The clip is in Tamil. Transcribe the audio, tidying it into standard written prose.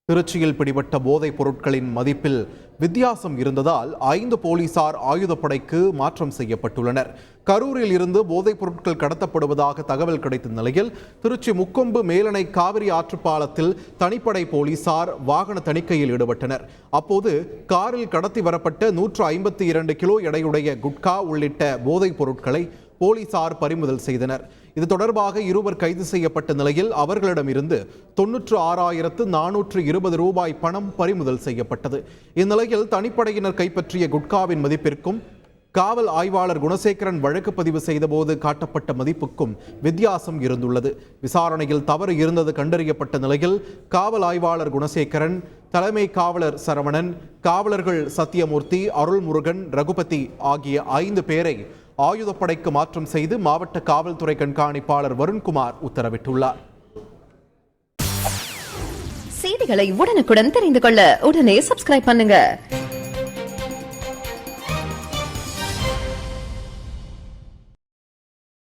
திருச்சியில் பிடிபட்ட போதைப் பொருட்களின் மதிப்பில் வித்தியாசம் இருந்ததால் 5 போலீசார் ஆயுதப்படைக்கு மாற்றம் செய்யப்பட்டுள்ளனர். கரூரில் இருந்து போதைப் பொருட்கள் கடத்தப்படுவதாக தகவல் கிடைத்த நிலையில் திருச்சி முக்கொம்பு மேலணை காவிரி ஆற்றுப்பாலத்தில் தனிப்படை போலீசார் வாகன தணிக்கையில் ஈடுபட்டனர். அப்போது காரில் கடத்தி வரப்பட்ட 152 கிலோ எடையுடைய குட்கா உள்ளிட்ட போதைப் பொருட்களை போலீசார் பறிமுதல் செய்தனர். இது தொடர்பாக இருவர் கைது செய்யப்பட்ட நிலையில் அவர்களிடமிருந்து 96,420 ரூபாய் பணம் பறிமுதல் செய்யப்பட்டது. இந்நிலையில் தனிப்படையினர் கைப்பற்றிய குட்காவின் மதிப்பிற்கும் காவல் ஆய்வாளர் குணசேகரன் வழக்கு பதிவு செய்தபோது காட்டப்பட்ட மதிப்புக்கும் வித்தியாசம் இருந்துள்ளது. விசாரணையில் தவறு இருந்தது கண்டறியப்பட்ட நிலையில் காவல் ஆய்வாளர் குணசேகரன், தலைமை காவலர் சரவணன், காவலர்கள் சத்தியமூர்த்தி, அருள்முருகன், ரகுபதி ஆகிய 5 பேரை ஆயுதப்படைக்கு மாற்றம் செய்து மாவட்ட காவல்துறை கண்காணிப்பாளர் வருண்குமார் உத்தரவிட்டுள்ளார். செய்திகளை உடனுக்குடன் தெரிந்து கொள்ள உடனே சப்ஸ்கிரைப் பண்ணுங்க.